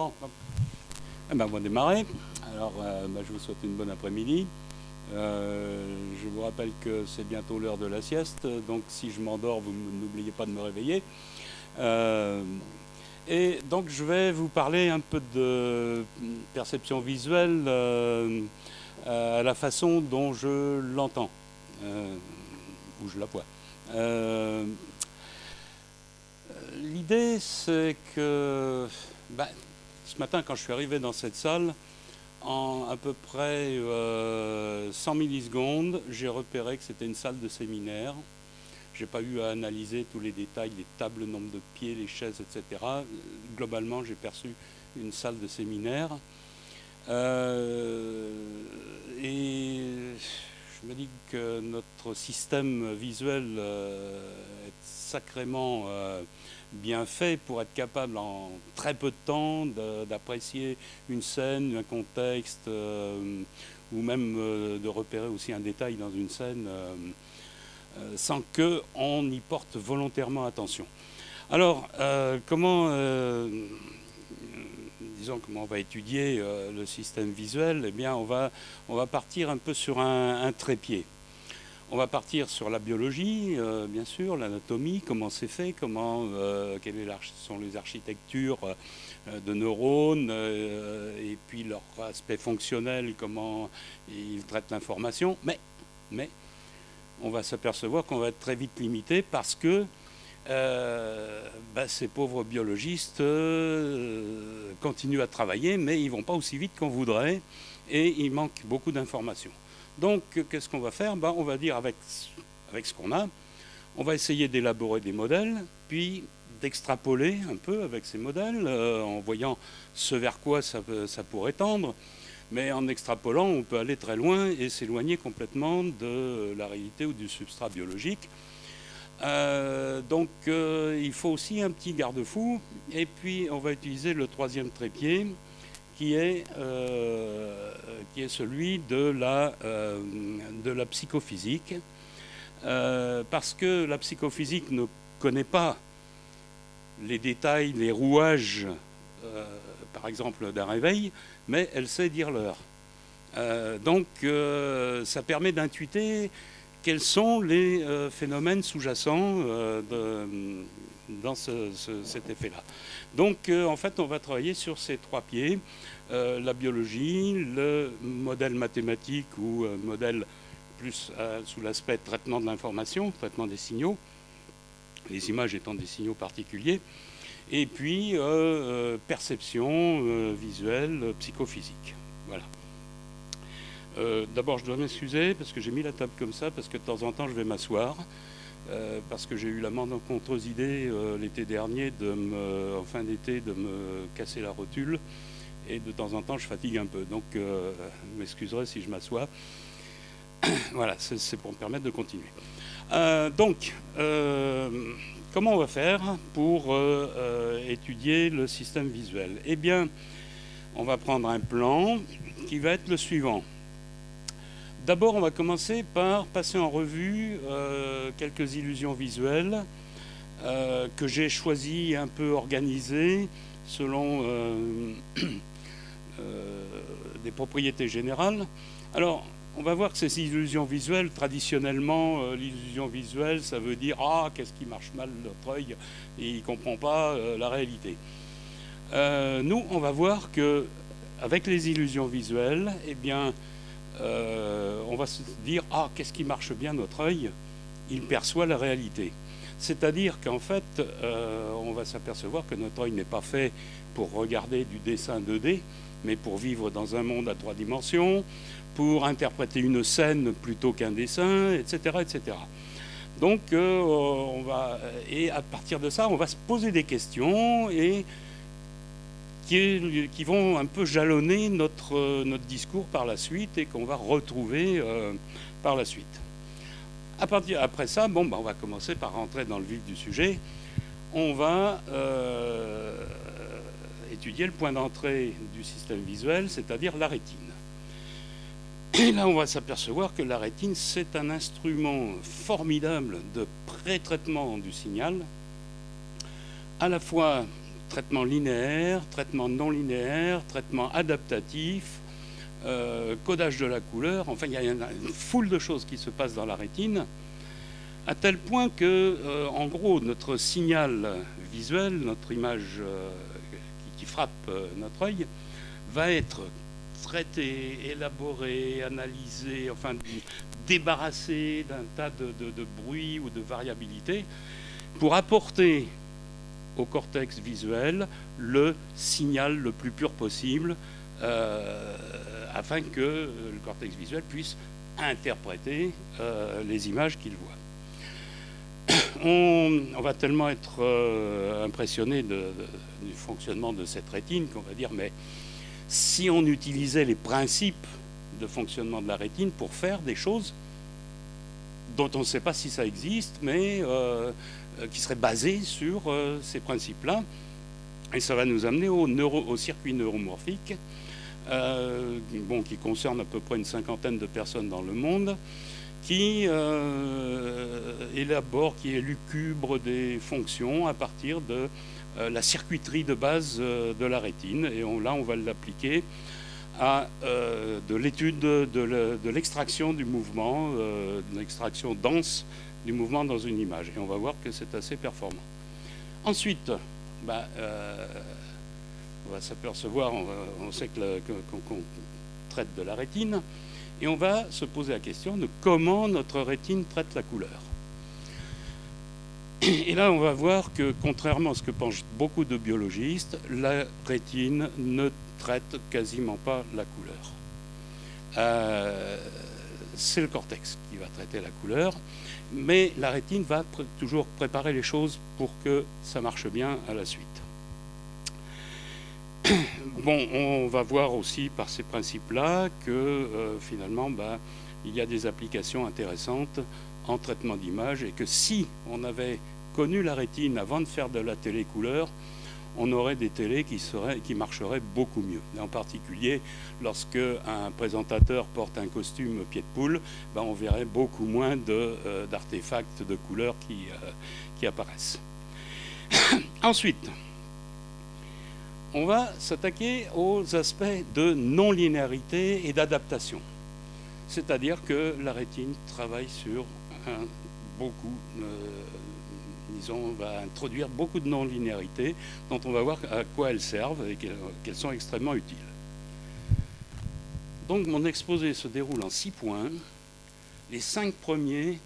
Bon, eh ben, on va démarrer. Alors, je vous souhaite une bonne après-midi. Je vous rappelle que c'est bientôt l'heure de la sieste, donc si je m'endors, vous n'oubliez pas de me réveiller. Et donc, je vais vous parler un peu de perception visuelle à la façon dont je l'entends, ou je la vois. L'idée, c'est que ce matin, quand je suis arrivé dans cette salle, en à peu près 100 millisecondes, j'ai repéré que c'était une salle de séminaire. Je n'ai pas eu à analyser tous les détails, les tables, le nombre de pieds, les chaises, etc. Globalement, j'ai perçu une salle de séminaire. Et je me dis que notre système visuel est sacrément bien fait pour être capable en très peu de temps d'apprécier une scène, un contexte, ou même de repérer aussi un détail dans une scène sans qu'on y porte volontairement attention. Alors, comment on va étudier le système visuel? Eh bien, on va partir un peu sur un trépied. On va partir sur la biologie, bien sûr, l'anatomie, comment c'est fait, quelles sont les architectures de neurones, et puis leur aspect fonctionnel, comment ils traitent l'information. Mais on va s'apercevoir qu'on va être très vite limité parce que ces pauvres biologistes continuent à travailler, mais ils ne vont pas aussi vite qu'on voudrait et il manque beaucoup d'informations. Donc, qu'est-ce qu'on va faire? On va dire avec ce qu'on a, on va essayer d'élaborer des modèles, puis d'extrapoler un peu avec ces modèles, en voyant ce vers quoi ça pourrait tendre. Mais en extrapolant, on peut aller très loin et s'éloigner complètement de la réalité ou du substrat biologique. Il faut aussi un petit garde-fou. Et puis, on va utiliser le troisième trépied, qui est celui de la psychophysique. Parce que la psychophysique ne connaît pas les détails, les rouages, par exemple, d'un réveil, mais elle sait dire l'heure. Ça permet d'intuiter quels sont les phénomènes sous-jacents dans cet effet-là. Donc, en fait, on va travailler sur ces trois pieds, la biologie, le modèle mathématique ou modèle plus sous l'aspect traitement de l'information, traitement des signaux, les images étant des signaux particuliers, et puis perception visuelle, psychophysique. Voilà. D'abord, je dois m'excuser parce que j'ai mis la table comme ça, parce que de temps en temps, je vais m'asseoir, parce que j'ai eu la malencontreuse idée l'été dernier, en fin d'été, de me casser la rotule, et de temps en temps, je fatigue un peu. Donc, vous m'excuserez si je m'assois. Voilà, c'est pour me permettre de continuer. Comment on va faire pour étudier le système visuel? Eh bien, on va prendre un plan qui va être le suivant. D'abord, on va commencer par passer en revue quelques illusions visuelles que j'ai choisi un peu organisées selon des propriétés générales. Alors, on va voir que ces illusions visuelles, traditionnellement, l'illusion visuelle, ça veut dire « Ah, qu'est-ce qui marche mal, notre œil, et il ne comprend pas la réalité ». Nous, on va voir qu'avec les illusions visuelles, eh bien, on va se dire « Ah, qu'est-ce qui marche bien, notre œil, il perçoit la réalité ». C'est-à-dire qu'en fait, on va s'apercevoir que notre œil n'est pas fait pour regarder du dessin 2D, mais pour vivre dans un monde à 3 dimensions, pour interpréter une scène plutôt qu'un dessin, etc., etc. Donc, et à partir de ça, on va se poser des questions et qui vont un peu jalonner notre discours par la suite et qu'on va retrouver par la suite. Après ça, on va commencer par rentrer dans le vif du sujet. On va étudier le point d'entrée du système visuel, c'est-à-dire la rétine. Et là, on va s'apercevoir que la rétine, c'est un instrument formidable de pré-traitement du signal, à la fois traitement linéaire, traitement non linéaire, traitement adaptatif, codage de la couleur. Enfin, il y a une foule de choses qui se passent dans la rétine, à tel point que, en gros, notre signal visuel, notre image qui frappe notre œil, va être traité, élaboré, analysé, enfin débarrassé d'un tas de bruits ou de variabilités pour apporter au cortex visuel le signal le plus pur possible afin que le cortex visuel puisse interpréter les images qu'il voit. On va tellement être impressionné du fonctionnement de cette rétine qu'on va dire, mais si on utilisait les principes de fonctionnement de la rétine pour faire des choses dont on ne sait pas si ça existe, mais qui seraient basées sur ces principes-là, et ça va nous amener au circuit neuromorphique, qui concerne à peu près une cinquantaine de personnes dans le monde, qui élabore, qui élucubre des fonctions à partir de la circuiterie de base de la rétine. Et là, on va l'appliquer à de l'étude de l'extraction du mouvement, de l'extraction dense du mouvement dans une image. Et on va voir que c'est assez performant. Ensuite, on va s'apercevoir, on sait qu'on traite de la rétine, et on va se poser la question de comment notre rétine traite la couleur. Et là, on va voir que, contrairement à ce que pensent beaucoup de biologistes, la rétine ne traite quasiment pas la couleur. C'est le cortex qui va traiter la couleur, mais la rétine va toujours préparer les choses pour que ça marche bien à la suite. Bon, on va voir aussi par ces principes-là que finalement, il y a des applications intéressantes en traitement d'image et que si on avait connu la rétine avant de faire de la télé-couleur, on aurait des télés qui marcheraient beaucoup mieux. Et en particulier, lorsque un présentateur porte un costume pied de poule, on verrait beaucoup moins d'artefacts de couleurs qui apparaissent. Ensuite, on va s'attaquer aux aspects de non-linéarité et d'adaptation. C'est-à-dire que la rétine travaille sur va introduire beaucoup de non-linéarité dont on va voir à quoi elles servent et qu'elles sont extrêmement utiles. Donc mon exposé se déroule en 6 points. Les 5 premiers,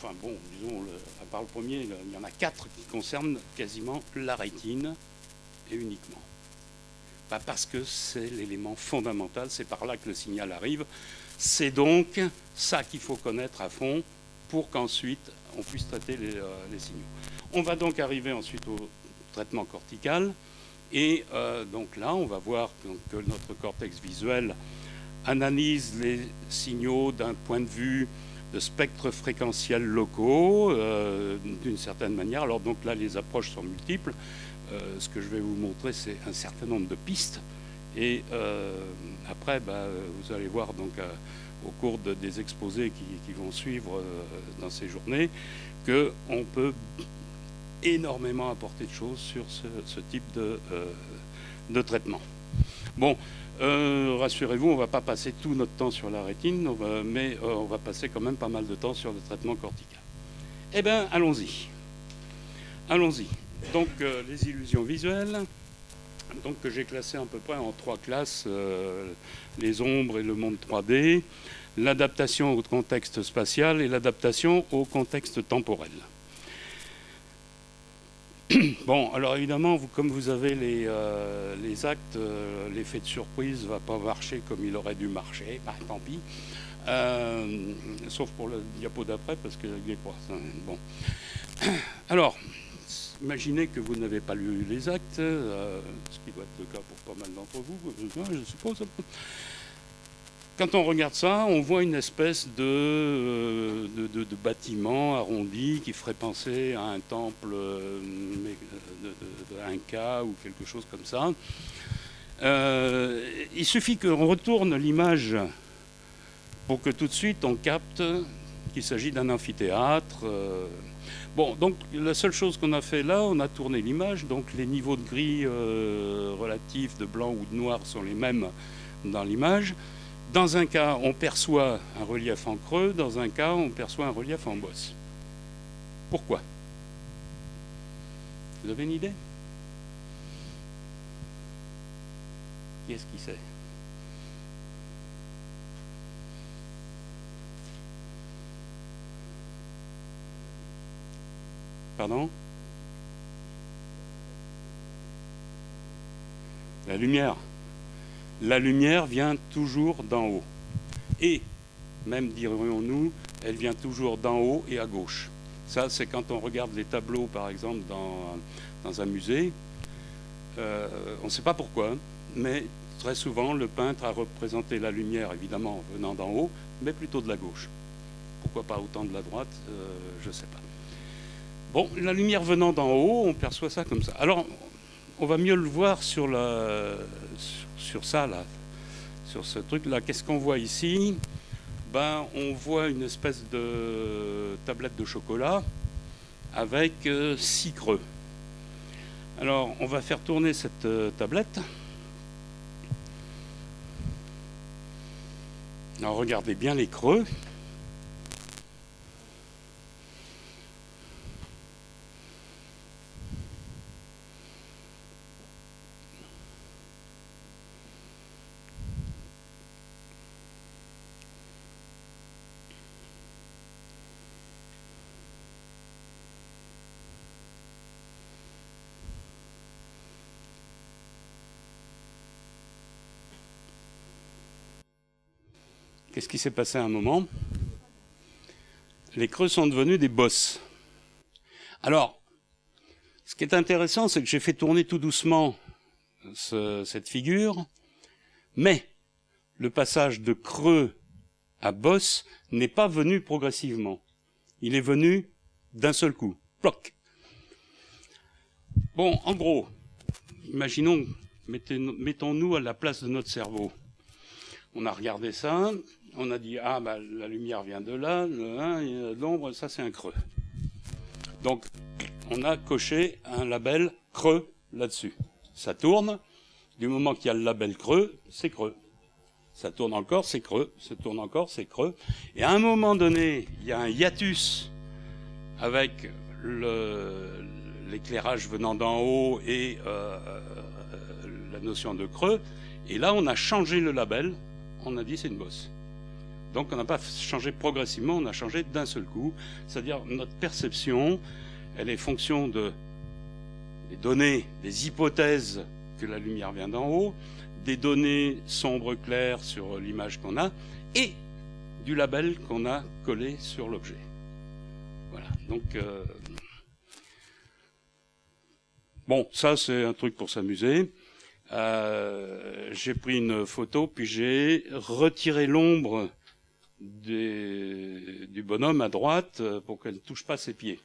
à part le premier, il y en a 4 qui concernent quasiment la rétine et uniquement. Parce que c'est l'élément fondamental, c'est par là que le signal arrive. C'est donc ça qu'il faut connaître à fond pour qu'ensuite on puisse traiter les signaux. On va donc arriver ensuite au traitement cortical. Et donc là, on va voir que notre cortex visuel analyse les signaux d'un point de vue de spectres fréquentiels locaux, d'une certaine manière. Alors donc là, les approches sont multiples. Ce que je vais vous montrer, c'est un certain nombre de pistes. Et après, vous allez voir donc au cours des exposés qui vont suivre dans ces journées qu'on peut énormément apporter de choses sur ce type de traitement. Bon, rassurez-vous, on ne va pas passer tout notre temps sur la rétine, mais on va passer quand même pas mal de temps sur le traitement cortical. Eh bien, allons-y. Allons-y. Donc, les illusions visuelles, donc, que j'ai classées à peu près en 3 classes, les ombres et le monde 3D, l'adaptation au contexte spatial et l'adaptation au contexte temporel. Bon, alors évidemment, comme vous avez les actes, l'effet de surprise ne va pas marcher comme il aurait dû marcher, tant pis. Sauf pour le diapo d'après, parce que bon. Alors, imaginez que vous n'avez pas lu les actes, ce qui doit être le cas pour pas mal d'entre vous, je suppose. Quand on regarde ça, on voit une espèce de bâtiment arrondi qui ferait penser à un temple de Inca ou quelque chose comme ça. Il suffit qu'on retourne l'image pour que tout de suite on capte qu'il s'agit d'un amphithéâtre. Bon, donc la seule chose qu'on a fait là, on a tourné l'image, donc les niveaux de gris relatifs de blanc ou de noir sont les mêmes dans l'image. Dans un cas, on perçoit un relief en creux, dans un cas, on perçoit un relief en bosse. Pourquoi? Vous avez une idée? Qui est-ce qui sait? Pardon? La lumière. La lumière vient toujours d'en haut. Et, même dirions-nous, elle vient toujours d'en haut et à gauche. Ça, c'est quand on regarde les tableaux, par exemple, dans un musée. On ne sait pas pourquoi, mais très souvent, le peintre a représenté la lumière, évidemment, venant d'en haut, mais plutôt de la gauche. Pourquoi pas autant de la droite? Je ne sais pas. Bon, la lumière venant d'en haut, on perçoit ça comme ça. Alors, on va mieux le voir sur ça, là, sur ce truc-là. Qu'est-ce qu'on voit ici? Ben, on voit une espèce de tablette de chocolat avec 6 creux. Alors, on va faire tourner cette tablette. Alors, regardez bien les creux. Qu'est-ce qui s'est passé à un moment? Les creux sont devenus des bosses. Alors, ce qui est intéressant, c'est que j'ai fait tourner tout doucement cette figure, mais le passage de creux à bosse n'est pas venu progressivement. Il est venu d'un seul coup. Ploc. Bon, en gros, imaginons, mettons-nous à la place de notre cerveau. On a regardé ça, on a dit, ah, bah, la lumière vient de là, l'ombre, ça c'est un creux. Donc, on a coché un label creux là-dessus. Ça tourne, du moment qu'il y a le label creux, c'est creux. Ça tourne encore, c'est creux, ça tourne encore, c'est creux. Et à un moment donné, il y a un hiatus avec l'éclairage venant d'en haut et la notion de creux. Et là, on a changé le label, on a dit c'est une bosse. Donc on n'a pas changé progressivement, on a changé d'un seul coup. C'est-à-dire notre perception, elle est fonction des données, des hypothèses que la lumière vient d'en haut, des données sombres-claires sur l'image qu'on a, et du label qu'on a collé sur l'objet. Voilà, donc... Bon, ça c'est un truc pour s'amuser. J'ai pris une photo, puis j'ai retiré l'ombre du bonhomme à droite pour qu'elle ne touche pas ses pieds.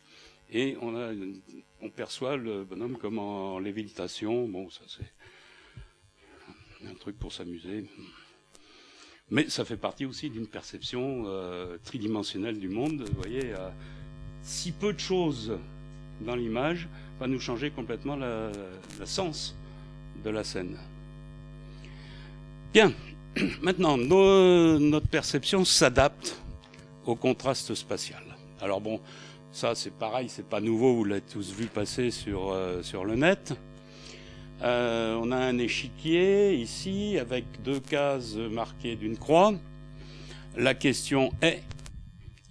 Et on perçoit le bonhomme comme en lévitation. Bon, ça c'est un truc pour s'amuser. Mais ça fait partie aussi d'une perception tridimensionnelle du monde. Vous voyez, si peu de choses dans l'image va nous changer complètement le sens de la scène. Bien, maintenant, notre perception s'adapte au contraste spatial. Alors bon, ça c'est pareil, c'est pas nouveau, vous l'avez tous vu passer sur le net. On a un échiquier ici avec 2 cases marquées d'une croix. La question est,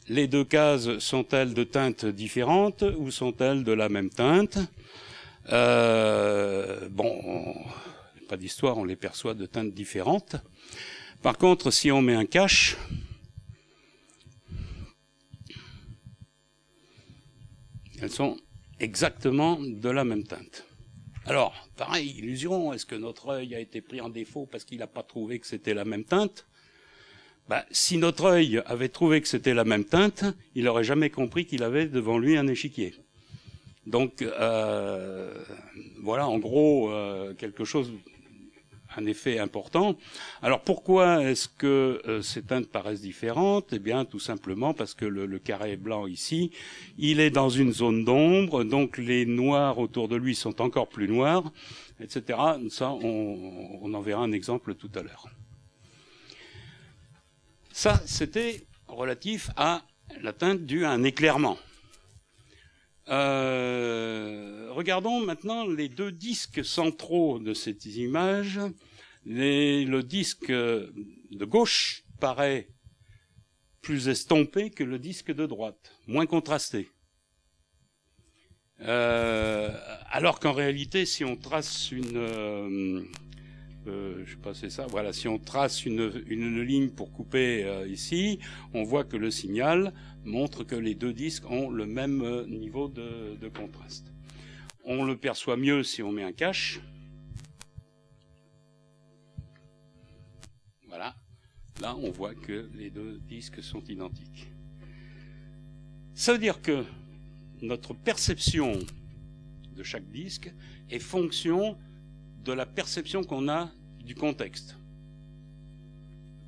les 2 cases sont-elles de teintes différentes ou sont-elles de la même teinte? Bon, pas d'histoire, on les perçoit de teintes différentes. Par contre, si on met un cache, elles sont exactement de la même teinte. Alors, pareil, illusion, est-ce que notre œil a été pris en défaut parce qu'il n'a pas trouvé que c'était la même teinte? Ben, si notre œil avait trouvé que c'était la même teinte, il n'aurait jamais compris qu'il avait devant lui un échiquier. Donc, voilà, en gros, quelque chose un effet important. Alors pourquoi est-ce que ces teintes paraissent différentes? Eh bien tout simplement parce que le carré blanc ici, il est dans une zone d'ombre, donc les noirs autour de lui sont encore plus noirs, etc. Ça, on en verra un exemple tout à l'heure. Ça, c'était relatif à la teinte due à un éclairement. Regardons maintenant les deux disques centraux de cette image. Le disque de gauche paraît plus estompé que le disque de droite, moins contrasté. Alors qu'en réalité, si on trace une... je sais pas, c'est ça. Voilà, si on trace une ligne pour couper ici, on voit que le signal montre que les deux disques ont le même niveau de contraste. On le perçoit mieux si on met un cache. Voilà. Là, on voit que les deux disques sont identiques. Ça veut dire que notre perception de chaque disque est fonction de la perception qu'on a du contexte.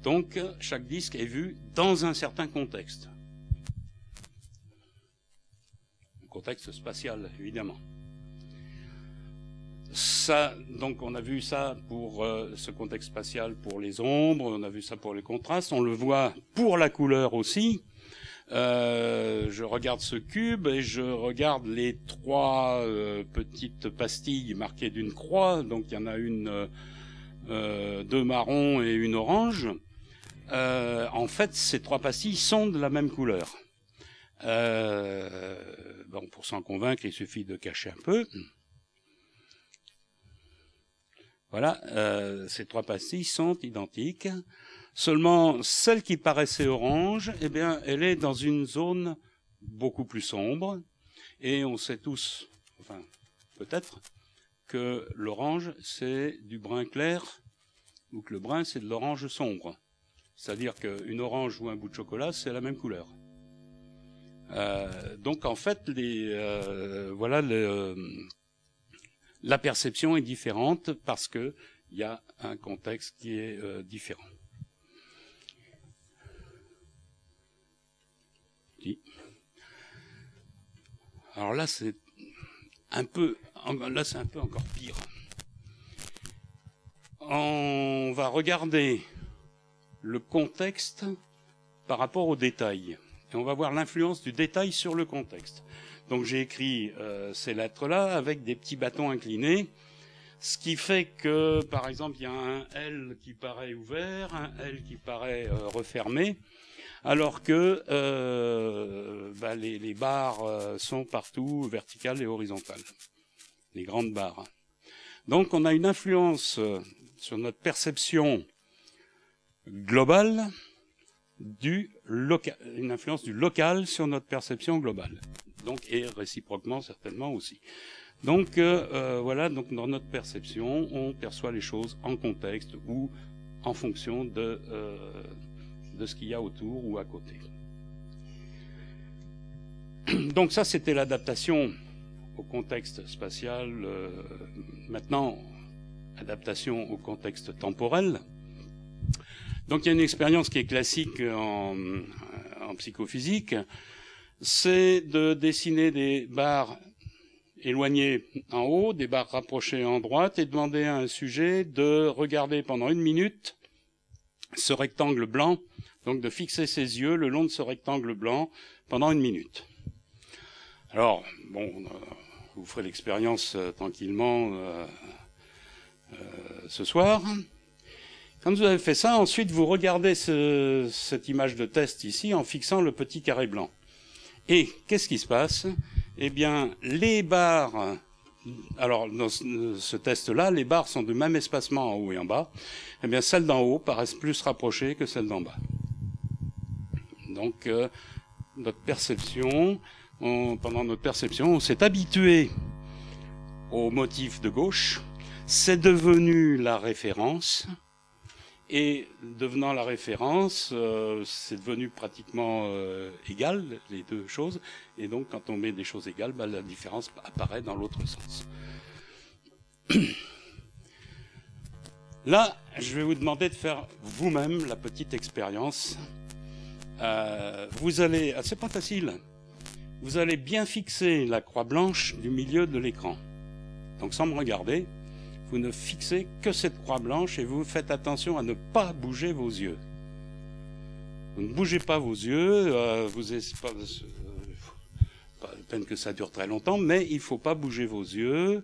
Donc, chaque disque est vu dans un certain contexte. Un contexte spatial, évidemment. Ça, donc, on a vu ça pour ce contexte spatial pour les ombres, on a vu ça pour les contrastes, on le voit pour la couleur aussi. Je regarde ce cube et je regarde les trois petites pastilles marquées d'une croix. Donc il y en a une, deux marrons et une orange. En fait, ces trois pastilles sont de la même couleur. Bon, pour s'en convaincre, il suffit de cacher un peu. Voilà, ces trois pastilles sont identiques. Seulement, celle qui paraissait orange, eh bien, elle est dans une zone beaucoup plus sombre. Et on sait tous, enfin, peut-être, que l'orange, c'est du brun clair, ou que le brun, c'est de l'orange sombre. C'est-à-dire qu'une orange ou un bout de chocolat, c'est la même couleur. Donc, en fait, voilà, la perception est différente parce qu'il y a un contexte qui est différent. Alors là, c'est un peu encore pire. On va regarder le contexte par rapport au détail. Et on va voir l'influence du détail sur le contexte. Donc j'ai écrit ces lettres-là avec des petits bâtons inclinés, ce qui fait que, par exemple, il y a un L qui paraît ouvert, un L qui paraît refermé, alors que les barres sont partout verticales et horizontales, les grandes barres. Donc on a une influence sur notre perception globale, une influence du local sur notre perception globale, donc et réciproquement certainement aussi. Donc voilà, donc dans notre perception, on perçoit les choses en contexte ou en fonction de ce qu'il y a autour ou à côté. Donc ça, c'était l'adaptation au contexte spatial. Maintenant, adaptation au contexte temporel. Donc il y a une expérience qui est classique en psychophysique, c'est de dessiner des barres éloignées en haut, des barres rapprochées en droite, et demander à un sujet de regarder pendant 1 minute ce rectangle blanc, donc de fixer ses yeux le long de ce rectangle blanc pendant 1 minute. Alors, bon, vous ferez l'expérience tranquillement ce soir. Quand vous avez fait ça, ensuite vous regardez cette image de test ici en fixant le petit carré blanc. Et qu'est-ce qui se passe? Eh bien, les barres... Alors, dans ce test-là, les barres sont du même espacement en haut et en bas. Eh bien, celles d'en haut paraissent plus rapprochées que celles d'en bas. Donc, notre perception, pendant notre perception, on s'est habitué au motif de gauche. C'est devenu la référence. Et devenant la référence, c'est devenu pratiquement égal, les deux choses. Et donc, quand on met des choses égales, la différence apparaît dans l'autre sens. Là, je vais vous demander de faire vous-même la petite expérience. Vous allez, c'est pas facile, vous allez bien fixer la croix blanche du milieu de l'écran. Donc sans me regarder, vous ne fixez que cette croix blanche et vous faites attention à ne pas bouger vos yeux. Vous ne bougez pas vos yeux, pas la peine que ça dure très longtemps, mais il ne faut pas bouger vos yeux.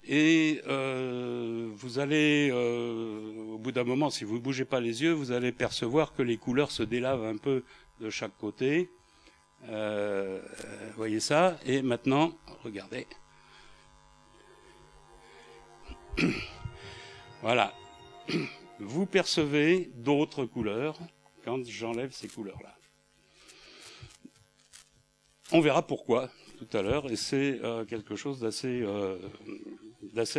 Et vous allez, au bout d'un moment, si vous ne bougez pas les yeux, vous allez percevoir que les couleurs se délavent un peu de chaque côté. Voyez ça. Et maintenant, regardez. Voilà. Vous percevez d'autres couleurs quand j'enlève ces couleurs-là. On verra pourquoi tout à l'heure, et c'est quelque chose d'assez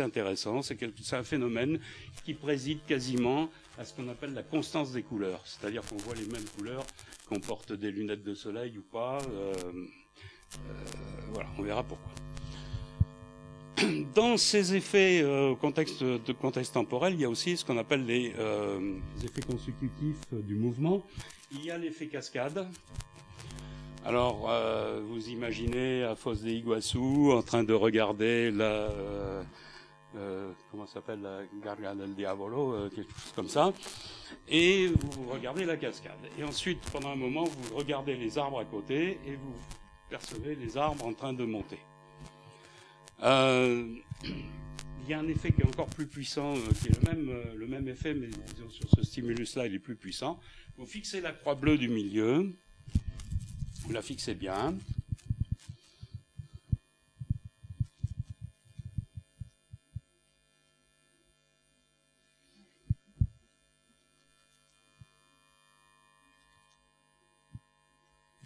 intéressant. C'est un phénomène qui préside quasiment à ce qu'on appelle la constance des couleurs. C'est-à-dire qu'on voit les mêmes couleurs, qu'on porte des lunettes de soleil ou pas. Voilà, on verra pourquoi. Dans ces effets contexte temporel, il y a aussi ce qu'on appelle les effets consécutifs du mouvement. Il y a l'effet cascade. Alors, vous imaginez à Foz de Iguaçu en train de regarder la comment s'appelle, la Garganta del Diavolo, quelque chose comme ça, et vous regardez la cascade. Et ensuite, pendant un moment, vous regardez les arbres à côté et vous percevez les arbres en train de monter. Il y a un effet qui est encore plus puissant, qui est le même effet, mais disons, sur ce stimulus-là, il est plus puissant. Vous fixez la croix bleue du milieu, vous la fixez bien.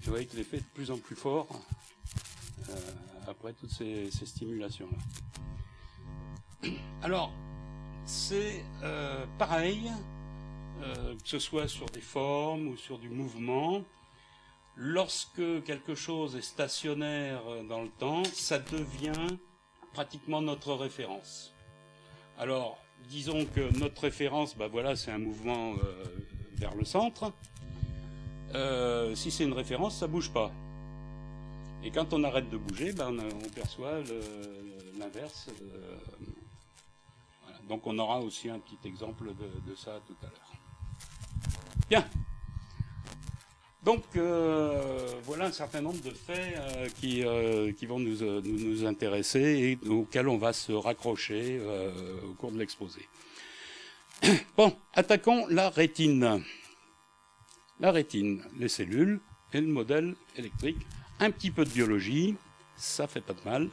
Vous voyez que l'effet est de plus en plus fort après toutes ces stimulations-là. Alors, c'est pareil, que ce soit sur des formes ou sur du mouvement. Lorsque quelque chose est stationnaire dans le temps, ça devient pratiquement notre référence. Alors, disons que notre référence, ben voilà, c'est un mouvement vers le centre. Si c'est une référence, ça ne bouge pas. Et quand on arrête de bouger, ben on perçoit l'inverse. Voilà. Donc on aura aussi un petit exemple de ça tout à l'heure. Bien. Donc voilà un certain nombre de faits qui vont nous intéresser et auxquels on va se raccrocher au cours de l'exposé. Bon, attaquons la rétine. La rétine, les cellules et le modèle électrique. Un petit peu de biologie, ça fait pas de mal.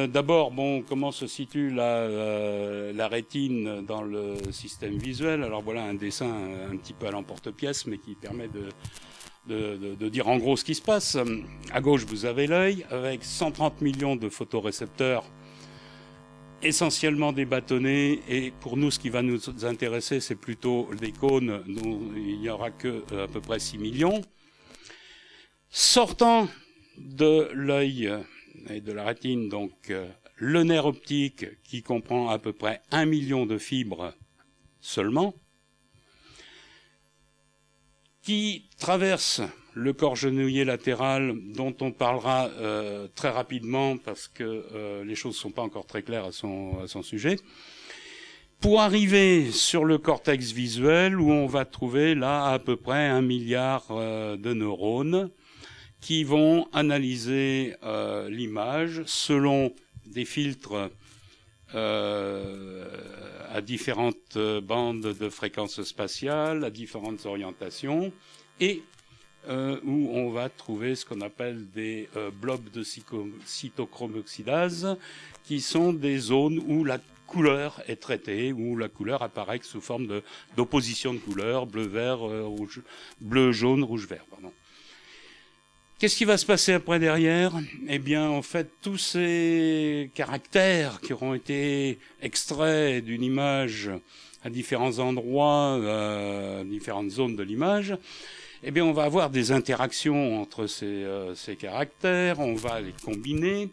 D'abord, bon, comment se situe la rétine dans le système visuel? Alors voilà un dessin un petit peu à l'emporte-pièce, mais qui permet de dire en gros ce qui se passe. À gauche, vous avez l'œil, avec 130 millions de photorécepteurs, essentiellement des bâtonnets, et pour nous, ce qui va nous intéresser, c'est plutôt les cônes, dont il n'y aura que à peu près 6 millions. Sortant de l'œil et de la rétine, donc le nerf optique qui comprend à peu près 1 million de fibres seulement, qui traverse le corps genouillé latéral, dont on parlera très rapidement parce que les choses ne sont pas encore très claires à son sujet, pour arriver sur le cortex visuel où on va trouver là à peu près 1 milliard de neurones qui vont analyser l'image selon des filtres à différentes bandes de fréquences spatiales, à différentes orientations, et où on va trouver ce qu'on appelle des blobs de cytochromoxydase, qui sont des zones où la couleur est traitée, où la couleur apparaît sous forme d'opposition de couleurs, bleu, vert, rouge, bleu, jaune, rouge, vert, pardon. Qu'est-ce qui va se passer après derrière? Eh bien, en fait, tous ces caractères qui auront été extraits d'une image à différents endroits, différentes zones de l'image, eh bien, on va avoir des interactions entre ces caractères, on va les combiner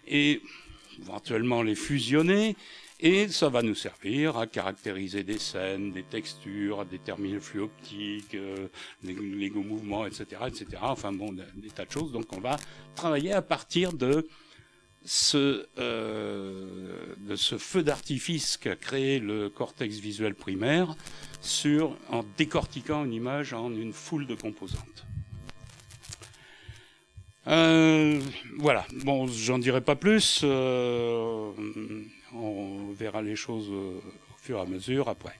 et éventuellement les fusionner, Et ça va nous servir à caractériser des scènes, des textures, à déterminer le flux optique, les mouvements, etc., etc. Enfin bon, des tas de choses. Donc on va travailler à partir de ce feu d'artifice qu'a créé le cortex visuel primaire en décortiquant une image en une foule de composantes. Voilà, bon, j'en dirai pas plus, on verra les choses au fur et à mesure après.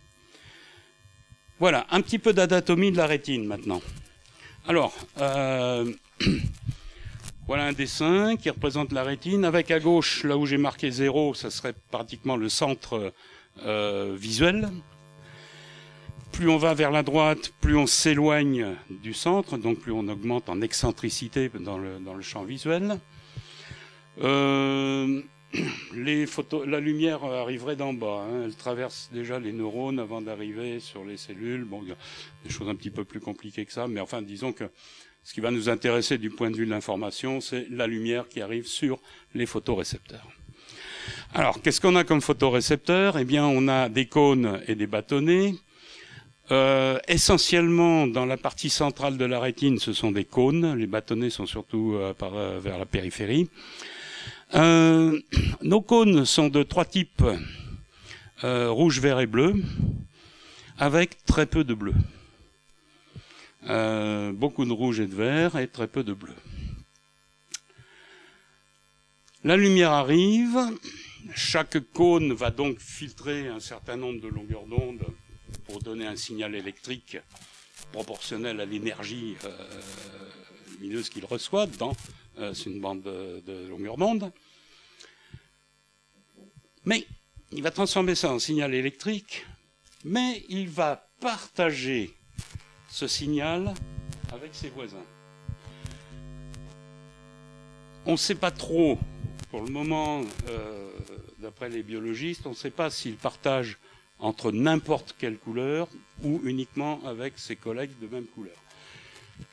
Voilà, un petit peu d'anatomie de la rétine maintenant. Alors, voilà un dessin qui représente la rétine, avec à gauche, là où j'ai marqué 0, ça serait pratiquement le centre visuel. Plus on va vers la droite, plus on s'éloigne du centre, donc plus on augmente en excentricité dans le champ visuel. La lumière arriverait d'en bas, hein. Elle traverse déjà les neurones avant d'arriver sur les cellules. Bon, il y a des choses un petit peu plus compliquées que ça, mais enfin, disons que ce qui va nous intéresser du point de vue de l'information, c'est la lumière qui arrive sur les photorécepteurs. Alors, qu'est-ce qu'on a comme photorécepteurs? Eh bien, on a des cônes et des bâtonnets. Essentiellement, dans la partie centrale de la rétine, ce sont des cônes. Les bâtonnets sont surtout vers la périphérie. Nos cônes sont de 3 types, rouge, vert et bleu, avec très peu de bleu. Beaucoup de rouge et de vert et très peu de bleu. La lumière arrive. Chaque cône va donc filtrer un certain nombre de longueurs d'onde pour donner un signal électrique proportionnel à l'énergie lumineuse qu'il reçoit dans une bande de longueur d'onde. Mais il va transformer ça en signal électrique, mais il va partager ce signal avec ses voisins. On ne sait pas trop, pour le moment, d'après les biologistes, on ne sait pas s'il partage entre n'importe quelle couleur ou uniquement avec ses collègues de même couleur.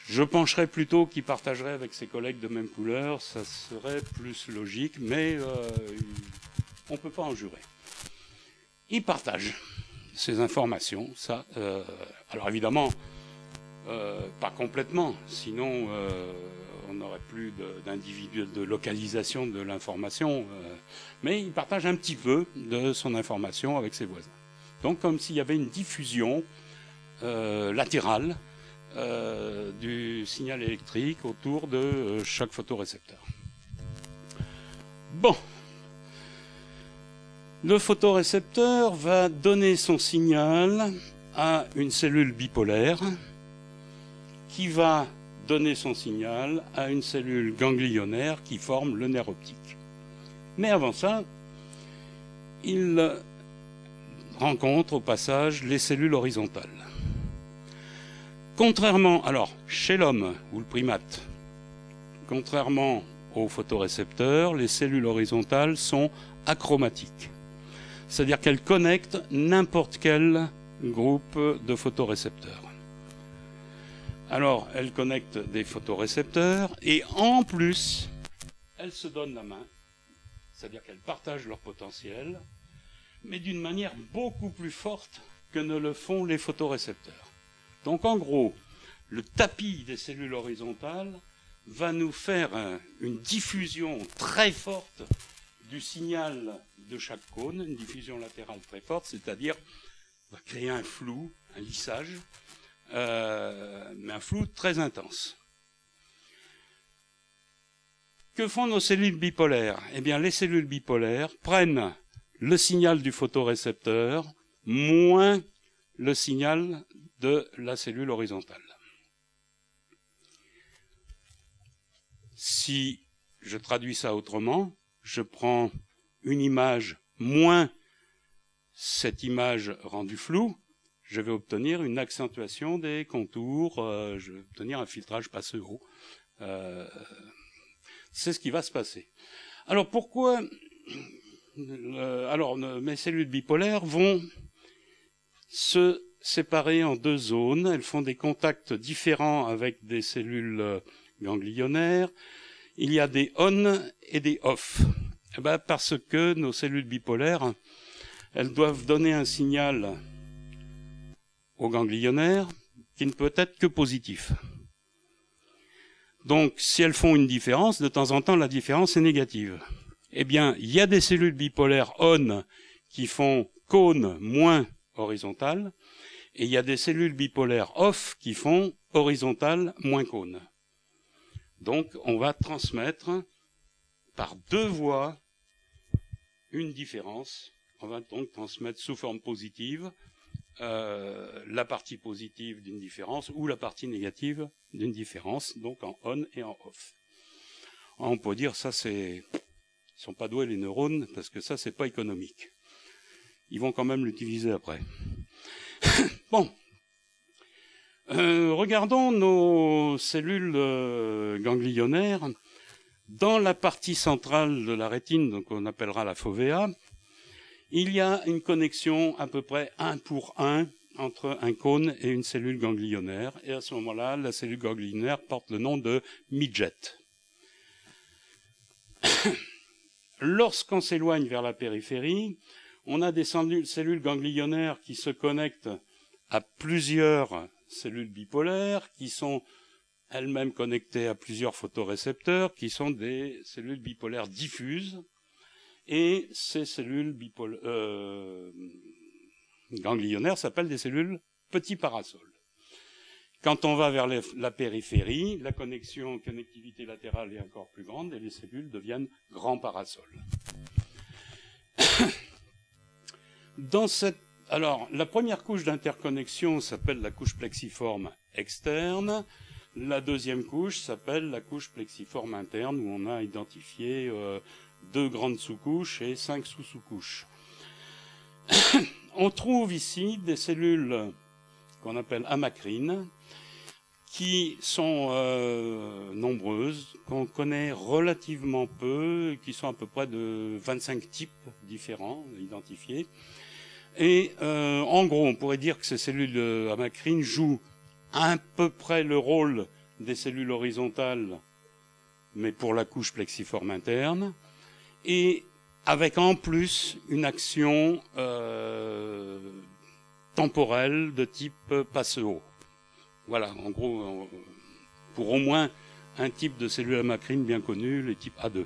Je pencherais plutôt qu'il partagerait avec ses collègues de même couleur, ça serait plus logique, mais on ne peut pas en jurer. Il partage ces informations, ça. Alors évidemment, pas complètement, sinon on n'aurait plus d'individu de localisation de l'information, mais il partage un petit peu de son information avec ses voisins. Donc comme s'il y avait une diffusion latérale du signal électrique autour de chaque photorécepteur. Bon. Le photorécepteur va donner son signal à une cellule bipolaire qui va donner son signal à une cellule ganglionnaire qui forme le nerf optique. Mais avant ça, il rencontre au passage les cellules horizontales. Contrairement, alors, chez l'homme ou le primate, contrairement aux photorécepteurs, les cellules horizontales sont achromatiques. C'est-à-dire qu'elles connectent n'importe quel groupe de photorécepteurs. Alors, elles connectent des photorécepteurs et en plus, elles se donnent la main, c'est-à-dire qu'elles partagent leur potentiel, mais d'une manière beaucoup plus forte que ne le font les photorécepteurs. Donc en gros, le tapis des cellules horizontales va nous faire une diffusion très forte du signal de chaque cône, une diffusion latérale très forte, c'est-à-dire va créer un flou, un lissage, mais un flou très intense. Que font nos cellules bipolaires? Eh bien, les cellules bipolaires prennent le signal du photorécepteur moins le signal de la cellule horizontale. Si je traduis ça autrement, je prends une image moins cette image rendue floue, je vais obtenir une accentuation des contours, je vais obtenir un filtrage passe-haut. C'est ce qui va se passer. Alors pourquoi mes cellules bipolaires vont se séparer en 2 zones. Elles font des contacts différents avec des cellules ganglionnaires. Il y a des on et des off. Parce que nos cellules bipolaires elles doivent donner un signal au ganglionnaire qui ne peut être que positif. Donc, si elles font une différence, de temps en temps, la différence est négative. Eh bien, il y a des cellules bipolaires on qui font cône moins horizontal, et il y a des cellules bipolaires off qui font horizontal moins cône. Donc, on va transmettre par deux voies une différence. On va donc transmettre sous forme positive la partie positive d'une différence ou la partie négative d'une différence, donc en on et en off. On peut dire ça c'est... Ils sont pas doués les neurones parce que ça c'est pas économique. Ils vont quand même l'utiliser après. Bon. Regardons nos cellules ganglionnaires. Dans la partie centrale de la rétine, donc on appellera la fovea, il y a une connexion à peu près 1 pour 1 entre un cône et une cellule ganglionnaire. Et à ce moment-là, la cellule ganglionnaire porte le nom de midget. Lorsqu'on s'éloigne vers la périphérie, on a des cellules ganglionnaires qui se connectent à plusieurs cellules bipolaires, qui sont elles-mêmes connectées à plusieurs photorécepteurs, qui sont des cellules bipolaires diffuses. Et ces cellules ganglionnaires s'appellent des cellules petits parasols. Quand on va vers la périphérie, la connectivité latérale est encore plus grande et les cellules deviennent grands parasols. Alors, la première couche d'interconnexion s'appelle la couche plexiforme externe. La deuxième couche s'appelle la couche plexiforme interne, où on a identifié 2 grandes sous-couches et 5 sous-sous-couches. On trouve ici des cellules qu'on appelle amacrines, qui sont nombreuses, qu'on connaît relativement peu, qui sont à peu près de 25 types différents identifiés. Et en gros, on pourrait dire que ces cellules amacrines jouent à peu près le rôle des cellules horizontales, mais pour la couche plexiforme interne, et avec en plus une action temporelle de type passe-haut. Voilà, en gros, pour au moins un type de cellule amacrine bien connu, les types A2.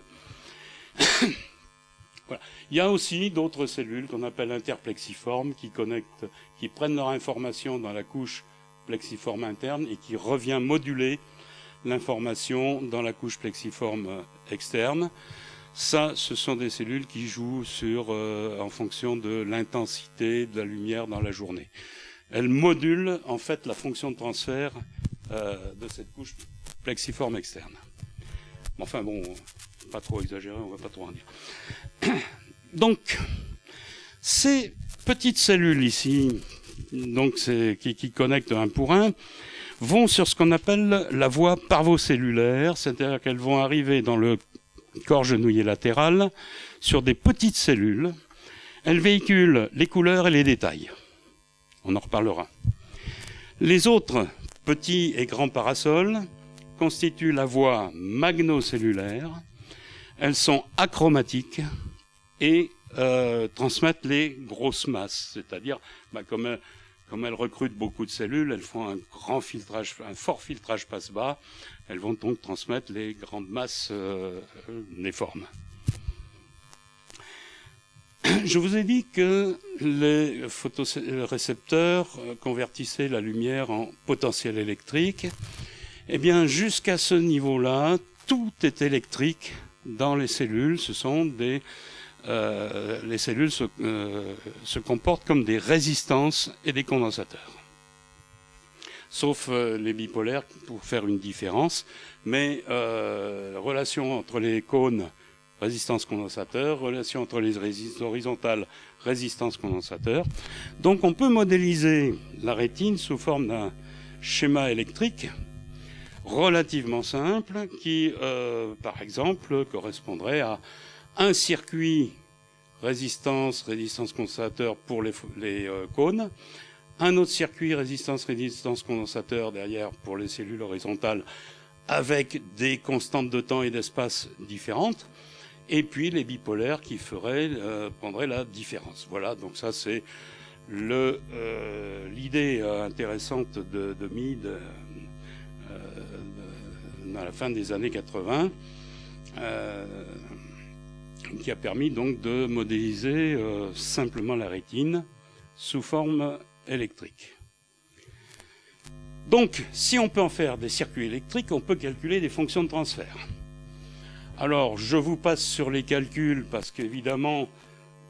Voilà. Il y a aussi d'autres cellules qu'on appelle interplexiformes qui prennent leur information dans la couche plexiforme interne et qui revient moduler l'information dans la couche plexiforme externe. Ça, ce sont des cellules qui jouent en fonction de l'intensité de la lumière dans la journée. Elles modulent en fait la fonction de transfert de cette couche plexiforme externe. Enfin bon, pas trop exagéré, on va pas trop en dire. Donc, ces petites cellules ici, donc qui connectent un pour un, vont sur ce qu'on appelle la voie parvocellulaire, c'est-à-dire qu'elles vont arriver dans le corps genouillé latéral sur des petites cellules. Elles véhiculent les couleurs et les détails. On en reparlera. Les autres petits et grands parasols constituent la voie magnocellulaire. Elles sont achromatiques et transmettent les grosses masses, c'est-à-dire comme elles recrutent beaucoup de cellules, elles font un fort filtrage passe-bas, elles vont donc transmettre les grandes masses néformes. Je vous ai dit que les photorécepteurs convertissaient la lumière en potentiel électrique. Eh bien, jusqu'à ce niveau-là, tout est électrique dans les cellules. Ce sont les cellules se comportent comme des résistances et des condensateurs. Sauf les bipolaires pour faire une différence. Mais la relation entre les cônes, résistance condensateur, relation entre les résistances horizontales, résistance condensateur. Donc on peut modéliser la rétine sous forme d'un schéma électrique relativement simple qui, par exemple, correspondrait à un circuit résistance condensateur pour les cônes, un autre circuit résistance condensateur derrière pour les cellules horizontales avec des constantes de temps et d'espace différentes, et puis les bipolaires qui prendraient la différence. Voilà, donc ça c'est l'idée intéressante de Mead à la fin des années 80, qui a permis donc de modéliser simplement la rétine sous forme électrique. Donc, si on peut en faire des circuits électriques, on peut calculer des fonctions de transfert. Alors, je vous passe sur les calculs parce qu'évidemment,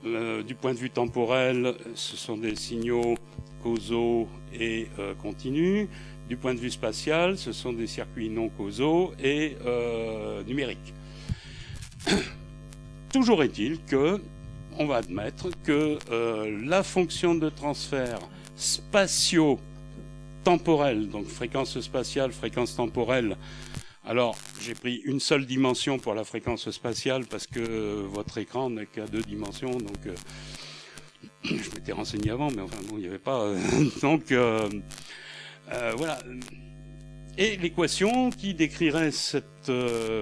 du point de vue temporel, ce sont des signaux causaux et continus. Du point de vue spatial, ce sont des circuits non causaux et numériques. Toujours est-il que on va admettre que la fonction de transfert spatio-temporelle, donc fréquence spatiale, fréquence temporelle. Alors, j'ai pris une seule dimension pour la fréquence spatiale parce que votre écran n'est qu'à 2 dimensions, donc je m'étais renseigné avant, mais enfin bon, il n'y avait pas. Donc voilà. Et l'équation qui décrirait cette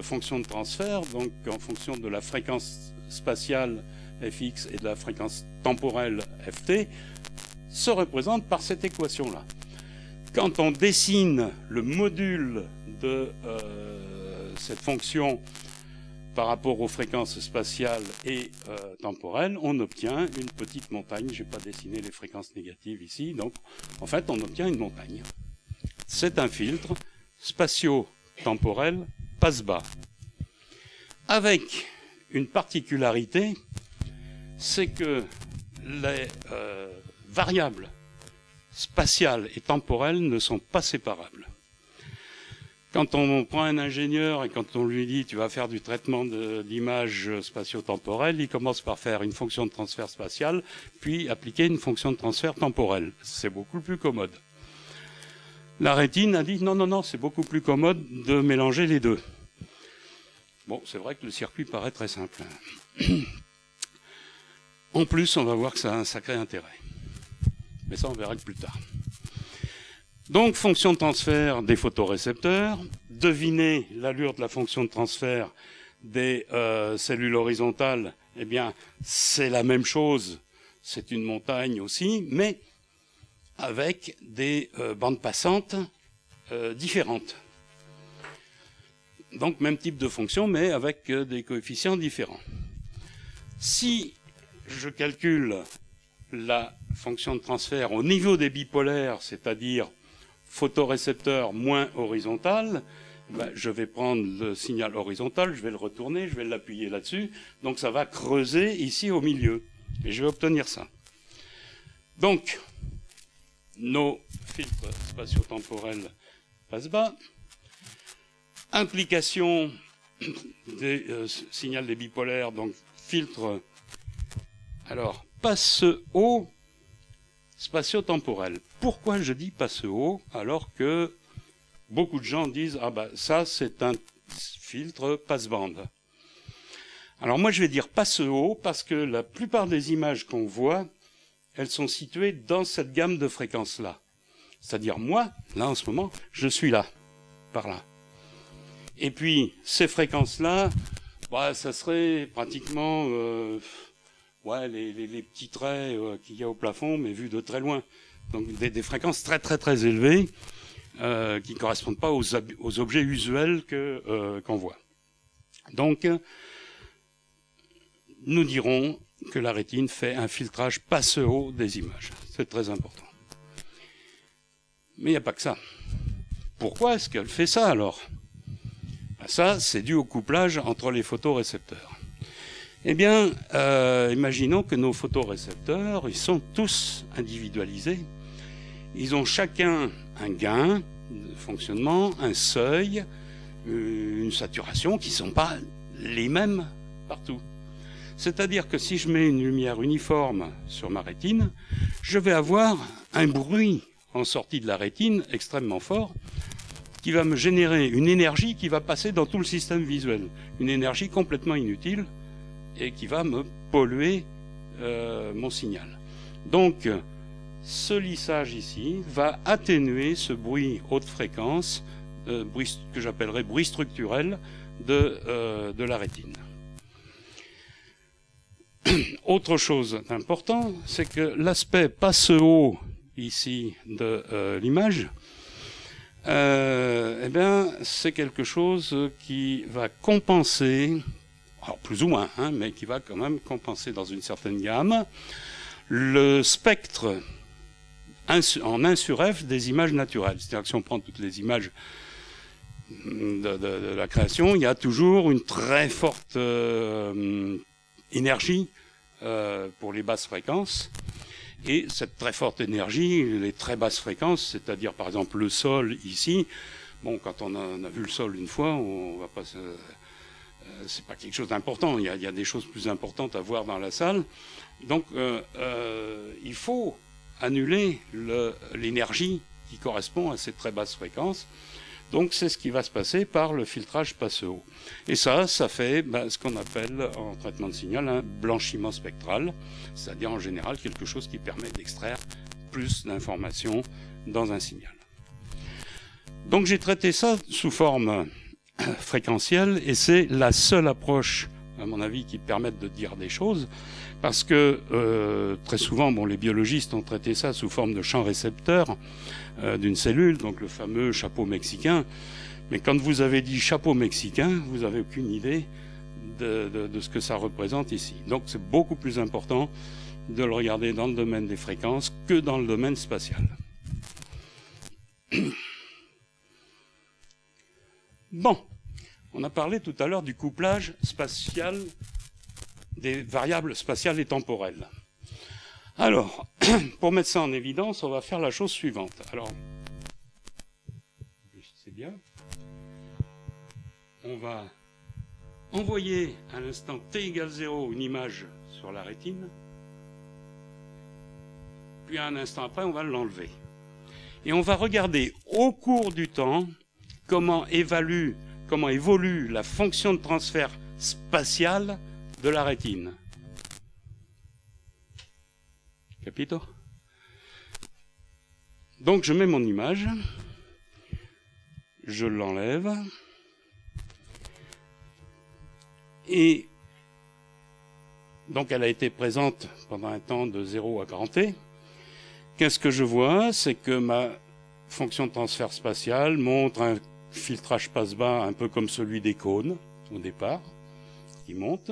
fonction de transfert, donc en fonction de la fréquence spatiale fx et de la fréquence temporelle ft, se représente par cette équation-là. Quand on dessine le module de cette fonction par rapport aux fréquences spatiales et temporelles, on obtient une petite montagne. Je n'ai pas dessiné les fréquences négatives ici, donc en fait on obtient une montagne. C'est un filtre spatio-temporel passe-bas. Avec une particularité, c'est que les variables spatiales et temporelles ne sont pas séparables. Quand on prend un ingénieur et quand on lui dit tu vas faire du traitement d'images spatio-temporelles, il commence par faire une fonction de transfert spatial, puis appliquer une fonction de transfert temporel. C'est beaucoup plus commode. La rétine a dit non, c'est beaucoup plus commode de mélanger les deux. Bon, c'est vrai que le circuit paraît très simple. En plus, on va voir que ça a un sacré intérêt. Mais ça, on verra que plus tard. Donc, fonction de transfert des photorécepteurs. Devinez l'allure de la fonction de transfert des cellules horizontales. Eh bien, c'est la même chose. C'est une montagne aussi, mais avec des bandes passantes différentes. Donc, même type de fonction, mais avec des coefficients différents. Si je calcule la fonction de transfert au niveau des bipolaires, c'est-à-dire photorécepteur moins horizontal, ben, je vais prendre le signal horizontal, je vais le retourner, je vais l'appuyer là-dessus, donc ça va creuser ici au milieu, et je vais obtenir ça. Donc, nos filtres spatio-temporels passe-bas, implication des signal des bipolaires, donc filtre, alors passe-haut spatio-temporel. Pourquoi je dis passe-haut alors que beaucoup de gens disent ah bah ça c'est un filtre passe-bande. Alors moi je vais dire passe-haut parce que la plupart des images qu'on voit, elles sont situées dans cette gamme de fréquences là. C'est-à-dire moi, là en ce moment, je suis là, par là. Et puis ces fréquences là, bah, ça serait pratiquement ouais, les petits traits qu'il y a au plafond, mais vus de très loin. Donc des fréquences très très très élevées qui ne correspondent pas aux objets usuels qu'on voit. Donc, nous dirons que la rétine fait un filtrage passe-haut des images. C'est très important. Mais il n'y a pas que ça. Pourquoi est-ce qu'elle fait ça alors? Ça, c'est dû au couplage entre les photorécepteurs. Eh bien, imaginons que nos photorécepteurs, ils sont tous individualisés. Ils ont chacun un gain de fonctionnement, un seuil, une saturation qui ne sont pas les mêmes partout. C'est-à-dire que si je mets une lumière uniforme sur ma rétine, je vais avoir un bruit en sortie de la rétine extrêmement fort qui va me générer une énergie qui va passer dans tout le système visuel. Une énergie complètement inutile et qui va me polluer mon signal. Donc, ce lissage ici va atténuer ce bruit haute fréquence, bruit que j'appellerais bruit structurel de la rétine. autre chose d'important, c'est que l'aspect passe-haut ici de l'image, eh bien, c'est quelque chose qui va compenser, alors plus ou moins, hein, mais qui va quand même compenser dans une certaine gamme, le spectre en 1 sur f des images naturelles. C'est-à-dire que si on prend toutes les images de la création, il y a toujours une très forte énergie pour les basses fréquences. Et cette très forte énergie, les très basses fréquences, c'est-à-dire par exemple le sol ici, bon, quand on a vu le sol une fois, on va pas c'est pas quelque chose d'important, il y a des choses plus importantes à voir dans la salle. Donc il faut annuler l'énergie qui correspond à ces très basses fréquences. Donc c'est ce qui va se passer par le filtrage passe-haut. Et ça fait ce qu'on appelle en traitement de signal un blanchiment spectral, c'est-à-dire en général quelque chose qui permet d'extraire plus d'informations dans un signal. Donc j'ai traité ça sous forme fréquentielle et c'est la seule approche, à mon avis, qui permette de dire des choses, parce que très souvent, bon, les biologistes ont traité ça sous forme de champ récepteur d'une cellule, donc le fameux chapeau mexicain. Mais quand vous avez dit chapeau mexicain, vous n'avez aucune idée de ce que ça représente ici. Donc c'est beaucoup plus important de le regarder dans le domaine des fréquences que dans le domaine spatial. Bon, on a parlé tout à l'heure du couplage spatial des variables spatiales et temporelles. Alors, pour mettre ça en évidence, on va faire la chose suivante. Alors, c'est bien. On va envoyer à l'instant t égale 0 une image sur la rétine, puis un instant après, on va l'enlever. Et on va regarder au cours du temps comment évolue la fonction de transfert spatiale de la rétine. Capito? Donc je mets mon image, je l'enlève, et donc elle a été présente pendant un temps de 0 à grand T. Qu'est-ce que je vois? C'est que ma fonction de transfert spatial montre un filtrage passe-bas un peu comme celui des cônes au départ, qui monte.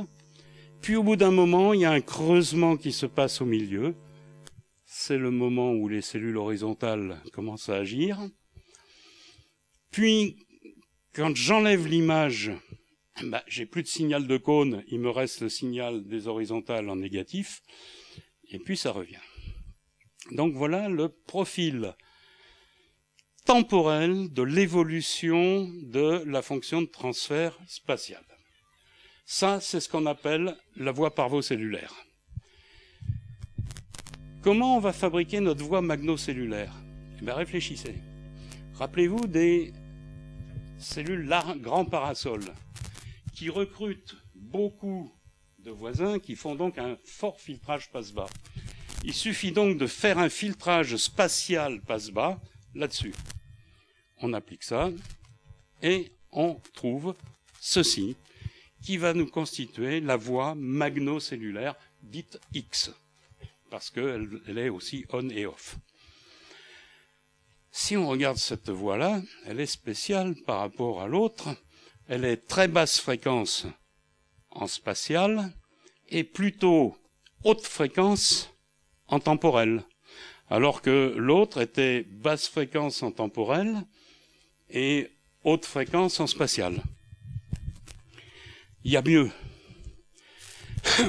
Puis au bout d'un moment, il y a un creusement qui se passe au milieu. C'est le moment où les cellules horizontales commencent à agir. Puis, quand j'enlève l'image, j'ai plus de signal de cône, il me reste le signal des horizontales en négatif, et puis ça revient. Donc voilà le profil temporel de l'évolution de la fonction de transfert spatial. Ça, c'est ce qu'on appelle la voie parvocellulaire. Comment on va fabriquer notre voie magnocellulaire? Eh bien, réfléchissez. Rappelez-vous des cellules grands parasols qui recrutent beaucoup de voisins qui font donc un fort filtrage passe-bas. Il suffit donc de faire un filtrage spatial passe-bas là-dessus. On applique ça et on trouve ceci qui va nous constituer la voie magnocellulaire dite X, parce qu'elle est aussi on et off. Si on regarde cette voie-là, elle est spéciale par rapport à l'autre. Elle est très basse fréquence en spatial et plutôt haute fréquence en temporel, alors que l'autre était basse fréquence en temporel et haute fréquence en spatial. Il y a mieux.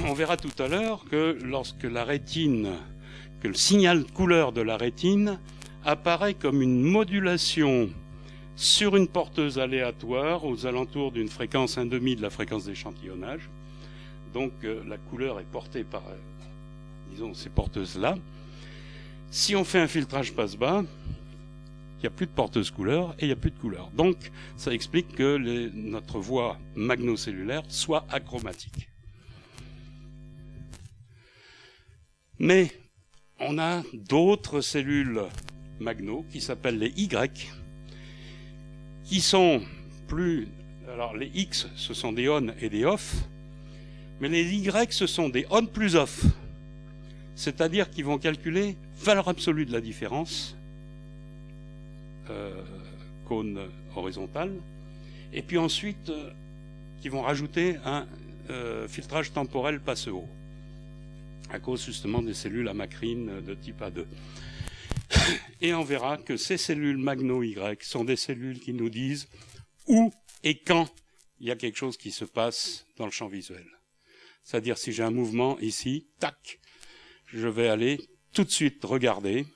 On verra tout à l'heure que lorsque que le signal de couleur de la rétine apparaît comme une modulation sur une porteuse aléatoire aux alentours d'une fréquence 1/2 de la fréquence d'échantillonnage. Donc la couleur est portée par, disons, ces porteuses-là. Si on fait un filtrage passe-bas, il n'y a plus de porteuse couleur et il n'y a plus de couleur. Donc ça explique que notre voie magnocellulaire soit achromatique. Mais on a d'autres cellules magno qui s'appellent les Y, qui sont plus... Alors les X, ce sont des on et des off. Mais les Y, ce sont des on plus off. C'est-à-dire qu'ils vont calculer valeur absolue de la différence, cône horizontal, et puis ensuite, qui vont rajouter un filtrage temporel passe haut, à cause justement des cellules amacrines de type A2. Et on verra que ces cellules magno-Y sont des cellules qui nous disent où et quand il y a quelque chose qui se passe dans le champ visuel. C'est-à-dire si j'ai un mouvement ici, tac, je vais aller tout de suite regarder,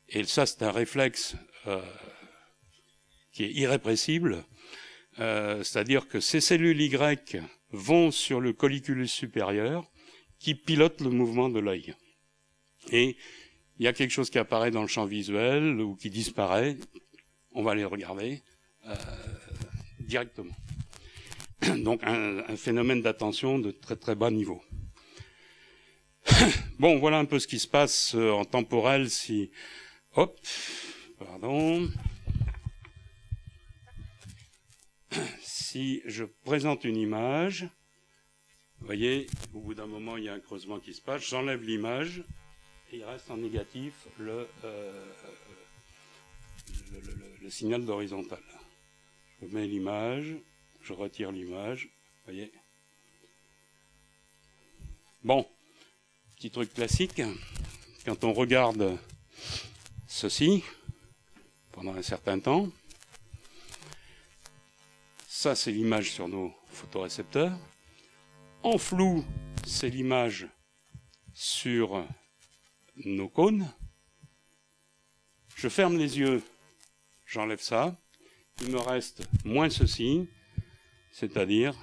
et ça c'est un réflexe qui est irrépressible, c'est-à-dire que ces cellules Y vont sur le colliculus supérieur qui pilote le mouvement de l'œil. Et il y a quelque chose qui apparaît dans le champ visuel ou qui disparaît, on va aller regarder directement. Donc un phénomène d'attention de très très bas niveau. Bon, voilà un peu ce qui se passe en temporel si... Hop, pardon. Si je présente une image, vous voyez, au bout d'un moment, il y a un creusement qui se passe, j'enlève l'image, et il reste en négatif le signal d'horizontale. Je mets l'image, je retire l'image, vous voyez. Bon, petit truc classique, quand on regarde ceci, pendant un certain temps, ça c'est l'image sur nos photorécepteurs, en flou c'est l'image sur nos cônes, je ferme les yeux, j'enlève ça, il me reste moins ceci, c'est-à-dire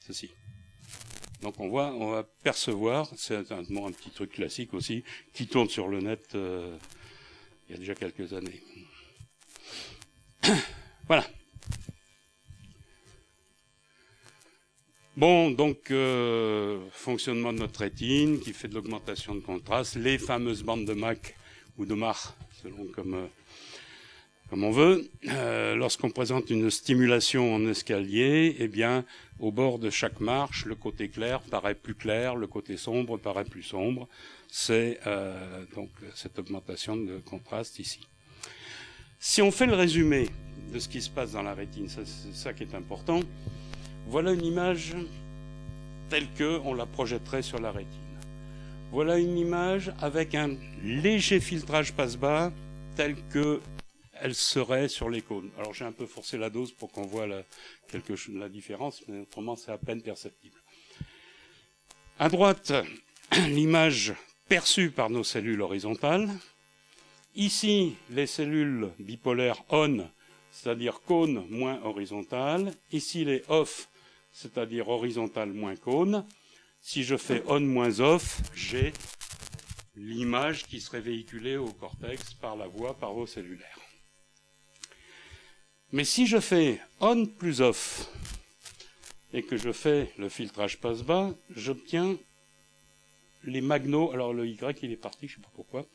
ceci. Donc on va percevoir, c'est un petit truc classique aussi, qui tourne sur le net il y a déjà quelques années. Voilà. Bon, donc fonctionnement de notre rétine qui fait de l'augmentation de contraste, les fameuses bandes de Mach ou de Mach, selon comme on veut. Lorsqu'on présente une stimulation en escalier, eh bien, au bord de chaque marche, le côté clair paraît plus clair, le côté sombre paraît plus sombre. C'est donc cette augmentation de contraste ici. Si on fait le résumé de ce qui se passe dans la rétine, c'est ça qui est important. Voilà une image telle qu'on la projetterait sur la rétine. Voilà une image avec un léger filtrage passe-bas tel qu'elle serait sur les cônes. Alors j'ai un peu forcé la dose pour qu'on voit la différence, mais autrement c'est à peine perceptible. À droite, l'image perçue par nos cellules horizontales. Ici, les cellules bipolaires on, c'est-à-dire cône moins horizontal. Ici, les off, c'est-à-dire horizontal moins cône. Si je fais on moins off, j'ai l'image qui serait véhiculée au cortex par la voie parocellulaire. Mais si je fais on plus off et que je fais le filtrage passe-bas, j'obtiens les magno. Alors le Y, il est parti, je ne sais pas pourquoi.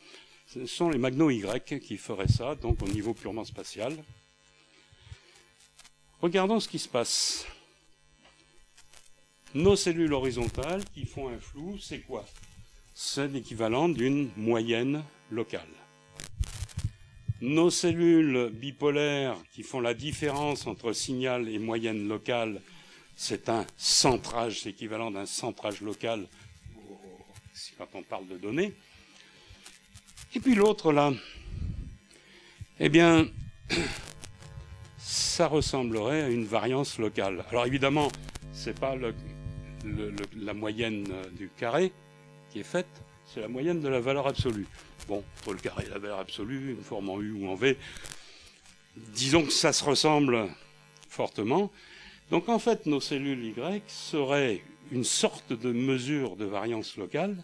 Ce sont les magno Y qui feraient ça, donc au niveau purement spatial. Regardons ce qui se passe. Nos cellules horizontales qui font un flou, c'est quoi? C'est l'équivalent d'une moyenne locale. Nos cellules bipolaires qui font la différence entre signal et moyenne locale, c'est un centrage, c'est l'équivalent d'un centrage local quand on parle de données. Et puis l'autre là, eh bien, ça ressemblerait à une variance locale. Alors évidemment, c'est pas la moyenne du carré qui est faite, c'est la moyenne de la valeur absolue. Bon, entre le carré et la valeur absolue, une forme en U ou en V, disons que ça se ressemble fortement. Donc en fait, nos cellules Y seraient une sorte de mesure de variance locale.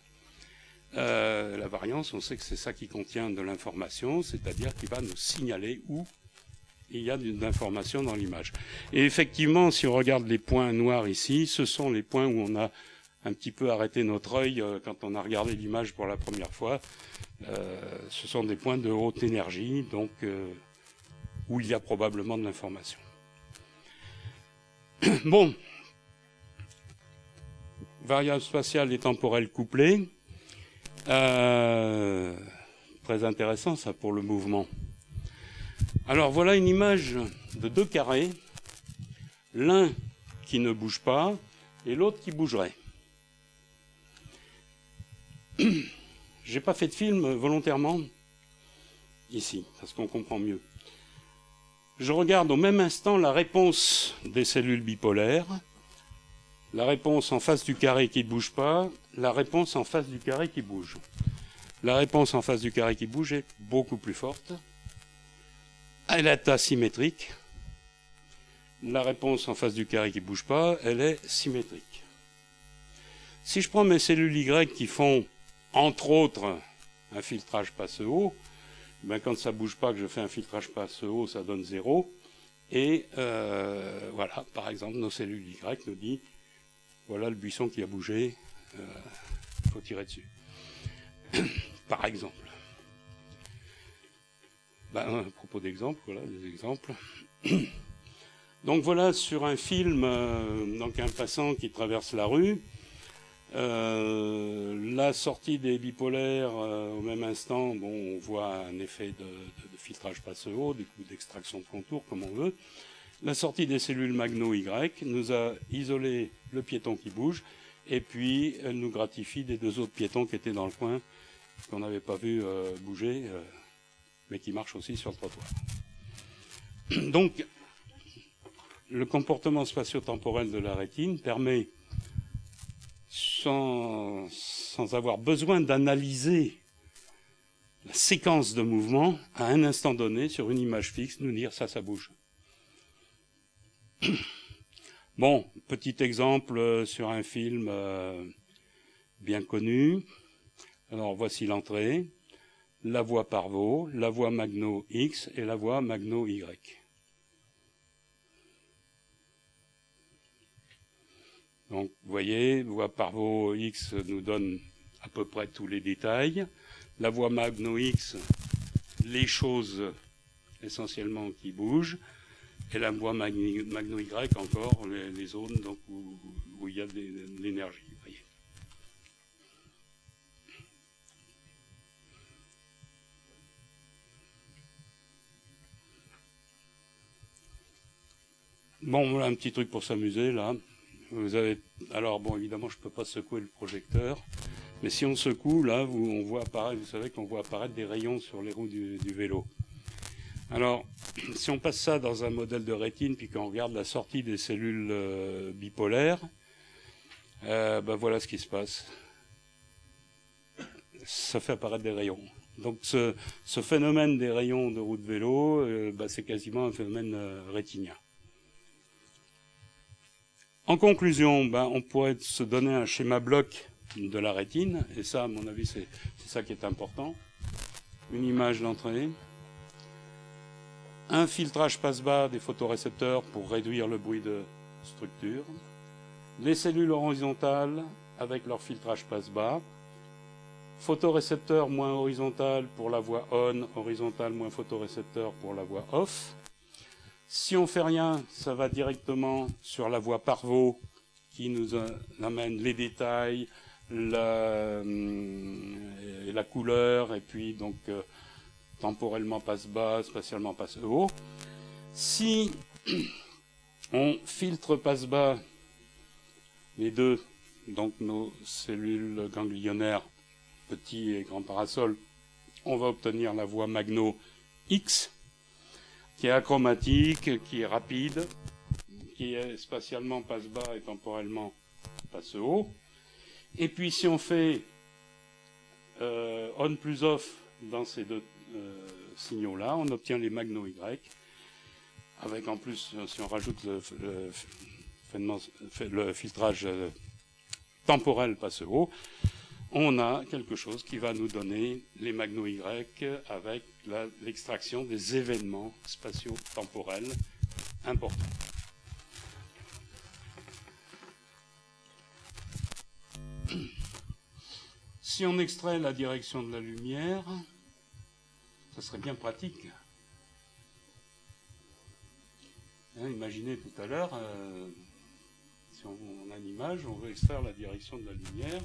La variance, on sait que c'est ça qui contient de l'information, c'est-à-dire qui va nous signaler où il y a de l'information dans l'image. Et effectivement, si on regarde les points noirs ici, ce sont les points où on a un petit peu arrêté notre œil quand on a regardé l'image pour la première fois. Ce sont des points de haute énergie, donc où il y a probablement de l'information. Bon. variable spatiale et temporelle couplée. Très intéressant ça pour le mouvement. Alors voilà une image de deux carrés, l'un qui ne bouge pas et l'autre qui bougerait. J'ai pas fait de film volontairement ici, parce qu'on comprend mieux. Je regarde au même instant la réponse des cellules bipolaires, la réponse en face du carré qui ne bouge pas, la réponse en face du carré qui bouge. La réponse en face du carré qui bouge est beaucoup plus forte. Elle est asymétrique. La réponse en face du carré qui ne bouge pas, elle est symétrique. Si je prends mes cellules Y qui font, entre autres, un filtrage passe-haut, ben quand ça ne bouge pas, que je fais un filtrage passe-haut, ça donne 0. Et voilà, par exemple, nos cellules Y nous disent, voilà le buisson qui a bougé, il faut tirer dessus. Par exemple. Ben, à propos d'exemples, voilà des exemples. Donc voilà, sur un film, donc un passant qui traverse la rue, la sortie des bipolaires au même instant, bon, on voit un effet de filtrage passe-haut, du coup d'extraction de contour, comme on veut. La sortie des cellules magno-Y nous a isolé le piéton qui bouge, et puis elle nous gratifie des deux autres piétons qui étaient dans le coin, qu'on n'avait pas vu bouger, mais qui marchent aussi sur le trottoir. Donc, le comportement spatio-temporel de la rétine permet, sans avoir besoin d'analyser la séquence de mouvement, à un instant donné, sur une image fixe, nous dire ça bouge. Bon, petit exemple sur un film bien connu. Alors, voici l'entrée, la voie Parvot, la voie Magno X et la voie Magno Y. Donc, vous voyez, voie Parvot X nous donne à peu près tous les détails. La voie Magno X, les choses essentiellement qui bougent. Et la voie Magno Y, encore les zones donc, où il y a de l'énergie. Voyez. Bon, voilà un petit truc pour s'amuser, là. Vous avez... Alors, bon, évidemment, je ne peux pas secouer le projecteur. Mais si on secoue, là, on voit apparaître, vous savez qu'on voit apparaître des rayons sur les roues du vélo. Alors, si on passe ça dans un modèle de rétine, puis qu'on regarde la sortie des cellules bipolaires, ben voilà ce qui se passe. Ça fait apparaître des rayons. Donc, ce phénomène des rayons de roue de vélo, ben, c'est quasiment un phénomène rétinien. En conclusion, ben, on pourrait se donner un schéma bloc de la rétine, et ça, à mon avis, c'est ça qui est important. Une image d'entrée, un filtrage passe-bas des photorécepteurs pour réduire le bruit de structure, les cellules horizontales avec leur filtrage passe-bas, photorécepteur moins horizontal pour la voie on, horizontal moins photorécepteur pour la voie off. Si on fait rien, ça va directement sur la voie Parvot qui nous amène les détails, la couleur, et puis donc temporellement passe-bas, spatialement passe-haut. Si on filtre passe-bas les deux, donc nos cellules ganglionnaires, petits et grands parasols, on va obtenir la voie Magno X, qui est achromatique, qui est rapide, qui est spatialement passe-bas et temporellement passe-haut. Et puis si on fait on plus off dans ces deux signaux-là, on obtient les Magno Y, avec en plus, si on rajoute le filtrage temporel passe-haut, on a quelque chose qui va nous donner les Magno Y avec l'extraction des événements spatio-temporels importants. Si on extrait la direction de la lumière, ça serait bien pratique. Hein, imaginez tout à l'heure, si on a une image, on veut extraire la direction de la lumière,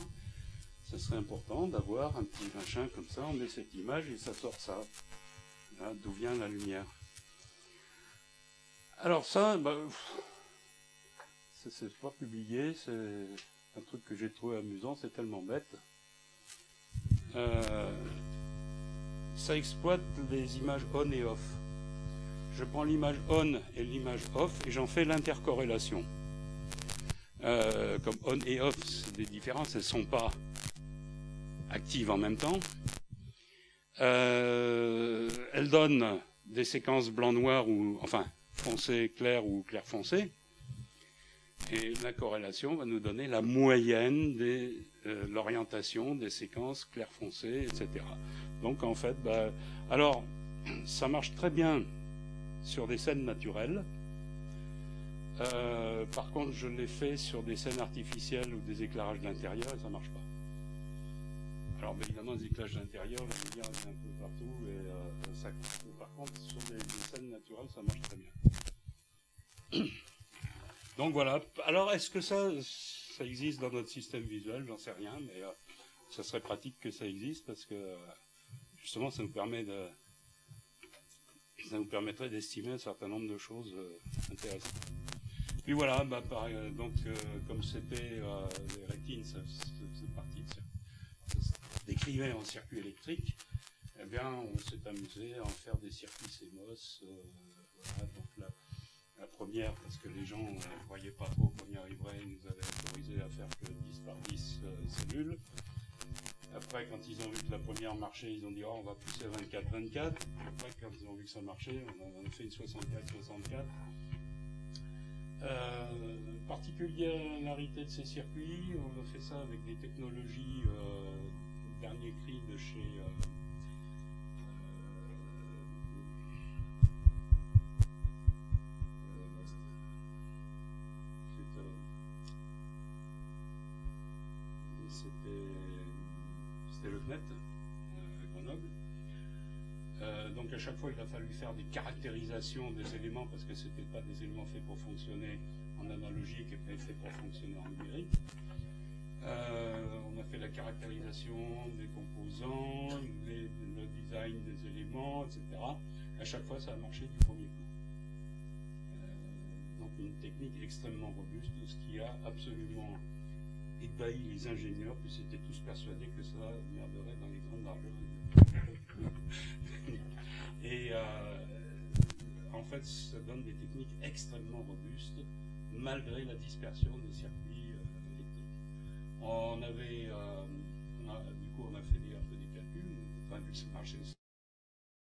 ce serait important d'avoir un petit machin comme ça, on met cette image et ça sort ça. Là, d'où vient la lumière. Alors ça, bah, c'est pas publié, c'est un truc que j'ai trouvé amusant, c'est tellement bête. Ça exploite les images on et off. Je prends l'image on et l'image off et j'en fais l'intercorrélation. Comme on et off, c'est des différences, elles ne sont pas actives en même temps. Elles donnent des séquences blanc-noir ou enfin foncé clair ou clair foncé. Et la corrélation va nous donner la moyenne de l'orientation des séquences clair foncé, etc. Donc en fait, bah, alors ça marche très bien sur des scènes naturelles. Par contre, je l'ai fait sur des scènes artificielles ou des éclairages d'intérieur et ça marche pas. Alors évidemment, les éclairages d'intérieur, la lumière est un peu partout et ça. Par contre, sur des scènes naturelles, ça marche très bien. Donc voilà. Alors, est-ce que ça existe dans notre système visuel? J'en sais rien, mais ça serait pratique que ça existe parce que justement, ça nous permettrait d'estimer un certain nombre de choses intéressantes. Puis voilà, bah, donc comme c'était les rétines, c'est parti ça se décrivait en circuit électrique, eh bien on s'est amusé à en faire des circuits CMOS. Voilà, donc la première, parce que les gens ne voyaient pas trop qu'on y arriverait, ils nous avaient autorisé à faire que 10 par 10 cellules. Après, quand ils ont vu que la première marchait, ils ont dit oh, on va pousser à 24-24. Après, quand ils ont vu que ça marchait, on a fait une 64-64. Particularité de ces circuits, on a fait ça avec des technologies dernier cri de chez c'était le CNET à Grenoble. Donc à chaque fois il a fallu faire des caractérisations des éléments parce que c'était pas des éléments faits pour fonctionner en analogique et faits pour fonctionner en numérique. On a fait la caractérisation des composants, le design des éléments, etc. À chaque fois ça a marché du premier coup. Donc une technique extrêmement robuste, ce qui a absolument ébahi les ingénieurs, puis ils étaient tous persuadés que ça merderait dans les grandes largeurs. Et en fait, ça donne des techniques extrêmement robustes, malgré la dispersion des circuits électriques. Du coup, on a fait un peu des calculs, enfin, vu que ça marchait